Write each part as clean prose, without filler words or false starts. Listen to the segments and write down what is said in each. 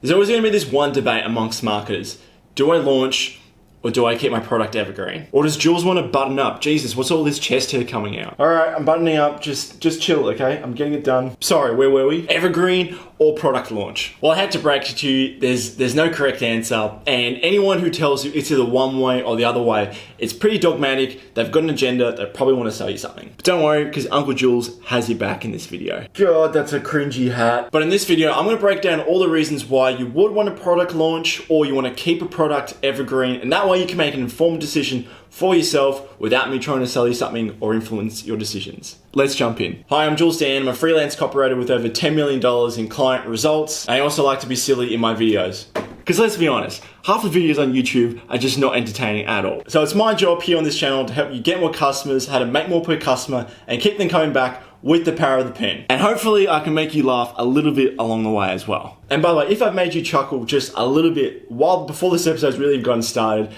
There's always going to be this one debate amongst marketers. Do I launch or do I keep my product evergreen? Or does Jules want to button up? Jesus, what's all this chest hair coming out? All right, I'm buttoning up. Just chill, okay? I'm getting it done. Sorry, where were we? Evergreen or product launch? Well, I had to break it to you. There's no correct answer. And anyone who tells you it's either one way or the other way, it's pretty dogmatic. They've got an agenda. They probably want to sell you something. But don't worry, because Uncle Jules has your back in this video. God, that's a cringy hat. But in this video, I'm going to break down all the reasons why you would want a product launch or you want to keep a product evergreen. And that way you can make an informed decision for yourself without me trying to sell you something or influence your decisions. Let's jump in. Hi, I'm Jules. I'm a freelance copywriter with over $10 million in client results. I also like to be silly in my videos. Because let's be honest, half the videos on YouTube are just not entertaining at all. So it's my job here on this channel to help you get more customers, how to make more per customer, and keep them coming back with the power of the pen. And hopefully I can make you laugh a little bit along the way as well. And by the way, if I've made you chuckle just a little bit before this episode's really gotten started,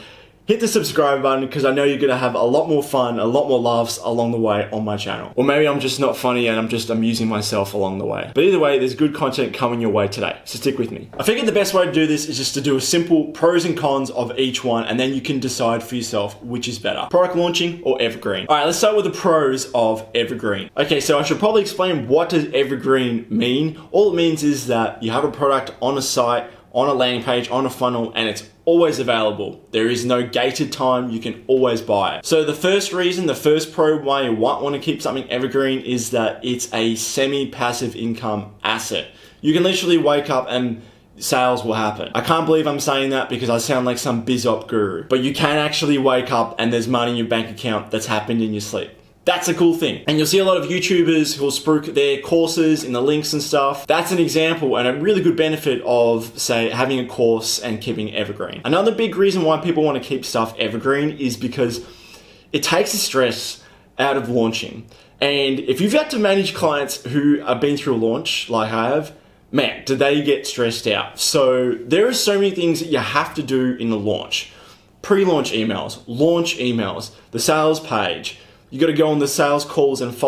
hit the subscribe button because I know you're gonna have a lot more fun, a lot more laughs along the way on my channel. Or maybe I'm just not funny and I'm just amusing myself along the way. But either way, there's good content coming your way today, so stick with me. I figured the best way to do this is just to do a simple pros and cons of each one, and then you can decide for yourself which is better, product launching or evergreen. All right, let's start with the pros of evergreen. Okay, so I should probably explain what does evergreen mean. All it means is that you have a product on a site, on a landing page, on a funnel, and it's always available. There is no gated time, you can always buy it. So the first reason, the first pro why you want to keep something evergreen is that it's a semi-passive income asset. You can literally wake up and sales will happen. I can't believe I'm saying that because I sound like some biz op guru, but you can actually wake up and there's money in your bank account that's happened in your sleep. That's a cool thing. And you'll see a lot of YouTubers who'll spruik their courses in the links and stuff. That's an example and a really good benefit of, say, having a course and keeping evergreen. Another big reason why people want to keep stuff evergreen is because it takes the stress out of launching. And if you've had to manage clients who have been through a launch like I have, man, do they get stressed out. So there are so many things that you have to do in the launch. Pre-launch emails, launch emails, the sales page. You got to go on the sales calls and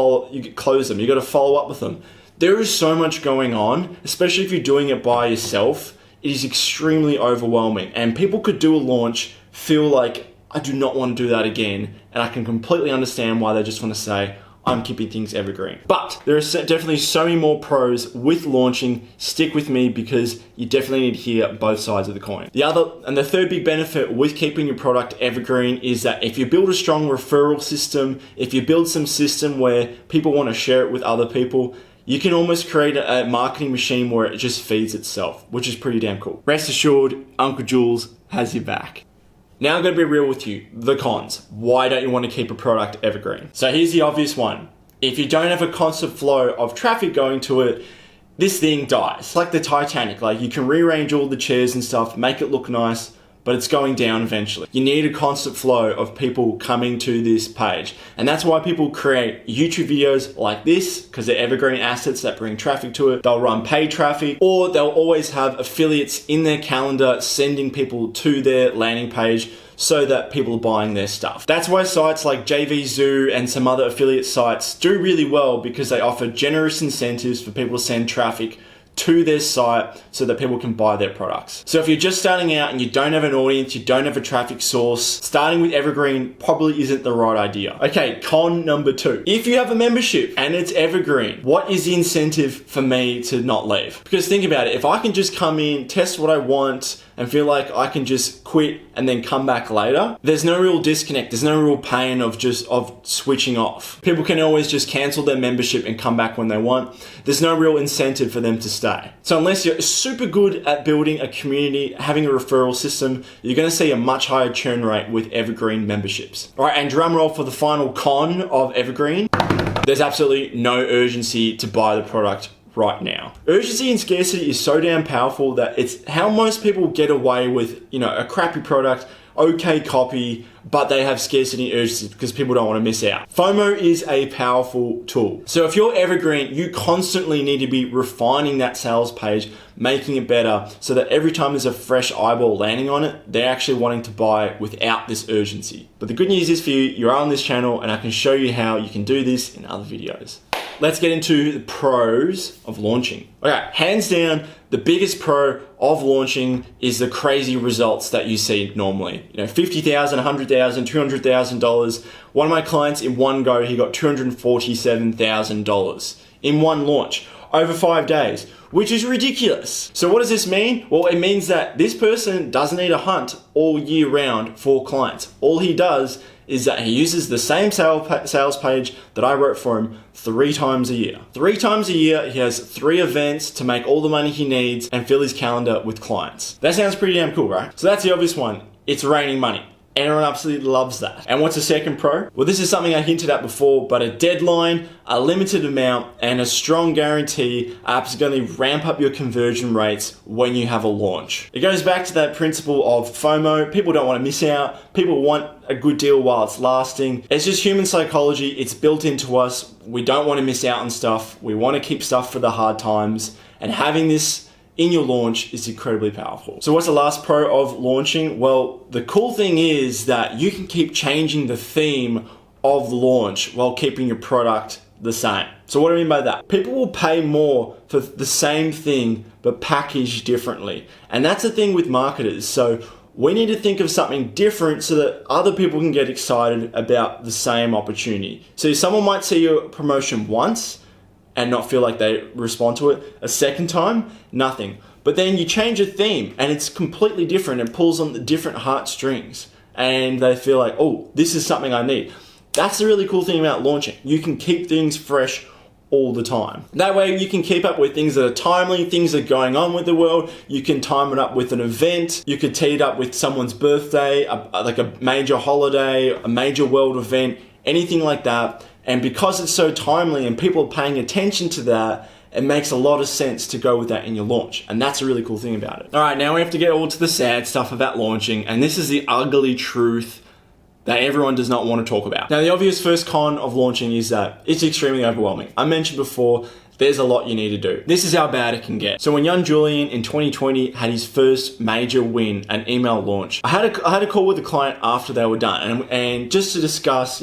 close them. You got to follow up with them. There is so much going on, especially if you're doing it by yourself. It is extremely overwhelming, and people could do a launch, feel like I do not want to do that again, and I can completely understand why they just want to say, I'm keeping things evergreen. But there are definitely so many more pros with launching. Stick with me because you definitely need to hear both sides of the coin. The third big benefit with keeping your product evergreen is that if you build a strong referral system, if you build some system where people want to share it with other people, you can almost create a marketing machine where it just feeds itself, which is pretty damn cool. Rest assured, Uncle Jules has your back. Now I'm going to be real with you. The cons. Why don't you want to keep a product evergreen? So here's the obvious one. If you don't have a constant flow of traffic going to it, this thing dies. It's like the Titanic. Like you can rearrange all the chairs and stuff, make it look nice, but it's going down eventually. You need a constant flow of people coming to this page. And that's why people create YouTube videos like this, because they're evergreen assets that bring traffic to it. They'll run paid traffic, or they'll always have affiliates in their calendar sending people to their landing page so that people are buying their stuff. That's why sites like JVZoo and some other affiliate sites do really well, because they offer generous incentives for people to send traffic to their site so that people can buy their products. So if you're just starting out and you don't have an audience, you don't have a traffic source, starting with evergreen probably isn't the right idea. Okay, con number 2. If you have a membership and it's evergreen, what is the incentive for me to not leave? Because think about it, if I can just come in, test what I want, and feel like I can just quit and then come back later, there's no real disconnect. There's no real pain of switching off. People can always just cancel their membership and come back when they want. There's no real incentive for them to stay. So unless you're super good at building a community, having a referral system, you're gonna see a much higher churn rate with evergreen memberships. All right, and drum roll for the final con of evergreen. There's absolutely no urgency to buy the product right now. Urgency and scarcity is so damn powerful that it's how most people get away with, a crappy product, okay copy, but they have scarcity and urgency because people don't want to miss out. FOMO is a powerful tool. So if you're evergreen, you constantly need to be refining that sales page, making it better so that every time there's a fresh eyeball landing on it, they're actually wanting to buy without this urgency. But the good news is for you, you're on this channel and I can show you how you can do this in other videos. let's get into the pros of launching. Okay, hands down, the biggest pro of launching is the crazy results that you see normally. You know, $50,000, $100,000, $200,000. One of my clients in one go, he got $247,000 in one launch over 5 days, which is ridiculous. So what does this mean? Well, it means that this person doesn't need to hunt all year round for clients. All he does is that he uses the same sales page that I wrote for him 3 times a year. 3 times a year, he has 3 events to make all the money he needs and fill his calendar with clients. That sounds pretty damn cool, right? So that's the obvious one. It's raining money. Everyone absolutely loves that. And what's the second pro? Well, this is something I hinted at before, but a deadline, a limited amount, and a strong guarantee are absolutely going to ramp up your conversion rates when you have a launch. It goes back to that principle of FOMO. People don't want to miss out. People want a good deal while it's lasting. It's just human psychology. It's built into us. We don't want to miss out on stuff. We want to keep stuff for the hard times. And having this in your launch is incredibly powerful. So what's the last pro of launching? Well, the cool thing is that you can keep changing the theme of the launch while keeping your product the same. So what do I mean by that? People will pay more for the same thing, but packaged differently. And that's the thing with marketers. So we need to think of something different so that other people can get excited about the same opportunity. So someone might see your promotion once and not feel like they respond to it. A second time, nothing. But then you change a theme and it's completely different and pulls on the different heartstrings. And they feel like, oh, this is something I need. That's the really cool thing about launching. You can keep things fresh all the time. That way you can keep up with things that are timely, things that are going on with the world. You can time it up with an event. You could tee it up with someone's birthday, like a major holiday, a major world event, anything like that. And because it's so timely and people are paying attention to that, it makes a lot of sense to go with that in your launch. And that's a really cool thing about it. All right, now we have to get all to the sad stuff about launching. And this is the ugly truth that everyone does not want to talk about. Now, the obvious first con of launching is that it's extremely overwhelming. I mentioned before, there's a lot you need to do. This is how bad it can get. So when young Julian in 2020 had his first major win, an email launch, I had a call with the client after they were done and just to discuss,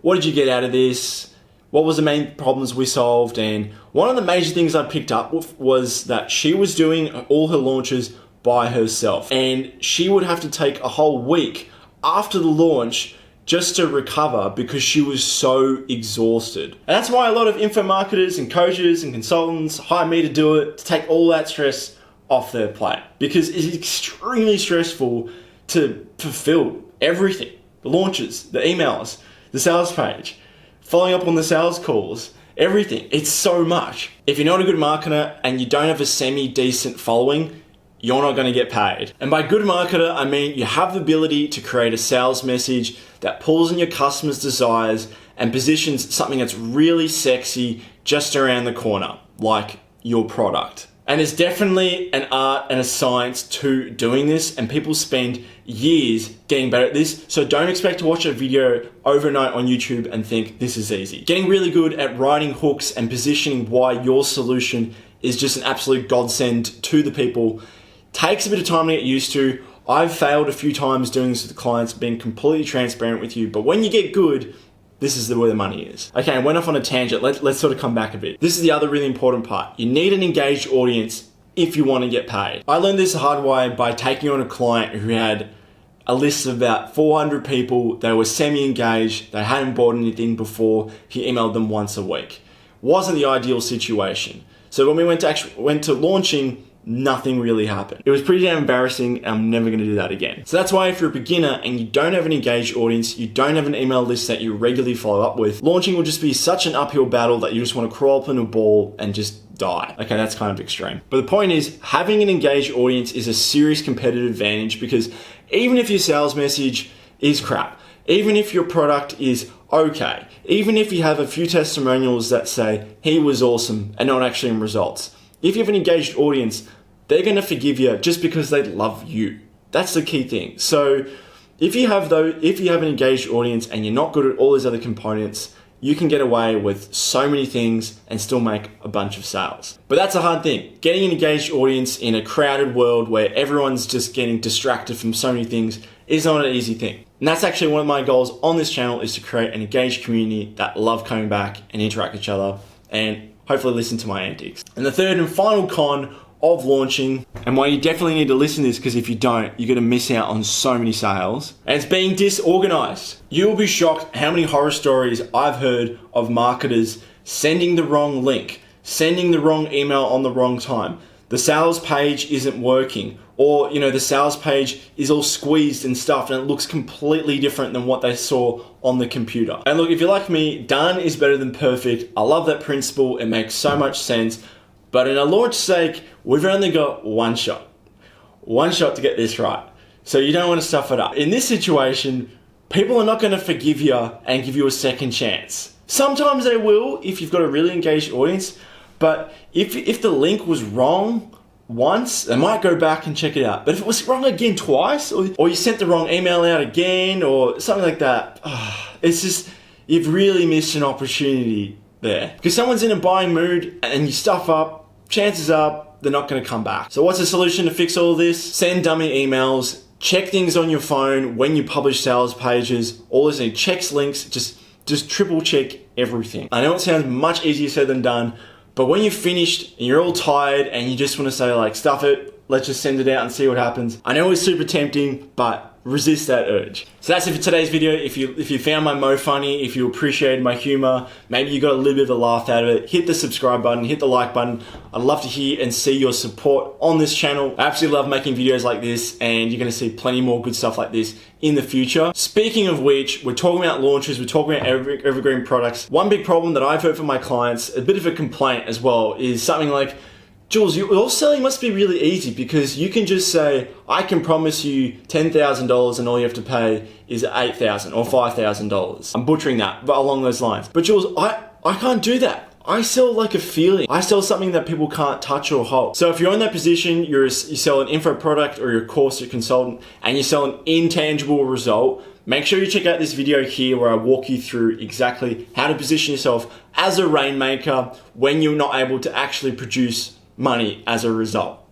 what did you get out of this? What was the main problems we solved? And one of the major things I picked up was that she was doing all her launches by herself. And she would have to take a whole week after the launch just to recover because she was so exhausted. And that's why a lot of info marketers and coaches and consultants hire me to do it, to take all that stress off their plate. Because it's extremely stressful to fulfill everything. The launches, the emails, the sales page, following up on the sales calls, everything. It's so much. If you're not a good marketer and you don't have a semi-decent following, you're not going to get paid. And by good marketer, I mean you have the ability to create a sales message that pulls in your customers' desires and positions something that's really sexy just around the corner, like your product. And there's definitely an art and a science to doing this, and people spend years getting better at this. So don't expect to watch a video overnight on YouTube and think this is easy. Getting really good at writing hooks and positioning why your solution is just an absolute godsend to the people takes a bit of time to get used to. I've failed a few times doing this with clients, being completely transparent with you, but when you get good, this is where the money is. Okay, I went off on a tangent. Let's sort of come back a bit. This is the other really important part. You need an engaged audience if you want to get paid. I learned this the hard way by taking on a client who had a list of about 400 people. They were semi-engaged. They hadn't bought anything before. He emailed them once a week. Wasn't the ideal situation. So when we went to launching, nothing really happened. It was pretty damn embarrassing. I'm never going to do that again. So that's why if you're a beginner and you don't have an engaged audience, you don't have an email list that you regularly follow up with, launching will just be such an uphill battle that you just want to crawl up in a ball and just die. Okay, that's kind of extreme. But the point is, having an engaged audience is a serious competitive advantage because even if your sales message is crap, even if your product is okay, even if you have a few testimonials that say he was awesome and not actually in results, if you have an engaged audience, they're going to forgive you just because they love you. That's the key thing. So if you have an engaged audience and you're not good at all these other components, you can get away with so many things and still make a bunch of sales. But that's a hard thing. Getting an engaged audience in a crowded world where everyone's just getting distracted from so many things is not an easy thing. And that's actually one of my goals on this channel, is to create an engaged community that love coming back and interact with each other and hopefully listen to my antics. And the third and final con of launching, and why you definitely need to listen to this, because if you don't, you're gonna miss out on so many sales, and it's being disorganized. You will be shocked how many horror stories I've heard of marketers sending the wrong link, sending the wrong email on the wrong time. The sales page isn't working, or the sales page is all squeezed and stuff and it looks completely different than what they saw on the computer. And look, if you're like me, done is better than perfect. I love that principle, it makes so much sense. But in a launch sake, we've only got one shot to get this right. So you don't want to stuff it up. In this situation, people are not going to forgive you and give you a second chance. Sometimes they will if you've got a really engaged audience, but if the link was wrong once, they might go back and check it out. But if it was wrong again twice, or you sent the wrong email out again, or something like that, it's just, you've really missed an opportunity there. Because someone's in a buying mood and you stuff up, chances are they're not going to come back. So what's the solution to fix all this? Send dummy emails, check things on your phone when you publish sales pages, all this, checks links, just triple check everything. I know it sounds much easier said than done, but when you're finished and you're all tired and you just want to say like, stuff it, let's just send it out and see what happens. I know it's super tempting, but resist that urge. So that's it for today's video. If you found my mo funny, if you appreciated my humor, maybe you got a little bit of a laugh out of it, hit the subscribe button, hit the like button. I'd love to hear and see your support on this channel. I absolutely love making videos like this, and you're gonna see plenty more good stuff like this in the future. Speaking of which, we're talking about launches, we're talking about evergreen products. One big problem that I've heard from my clients, a bit of a complaint as well, is something like, Jules, your selling must be really easy because you can just say, I can promise you $10,000 and all you have to pay is $8,000 or $5,000. I'm butchering that, but along those lines. But Jules, I can't do that. I sell like a feeling. I sell something that people can't touch or hold. So if you're in that position, you sell an info product or you're a course, you're a consultant, and you sell an intangible result, make sure you check out this video here where I walk you through exactly how to position yourself as a rainmaker when you're not able to actually produce money as a result.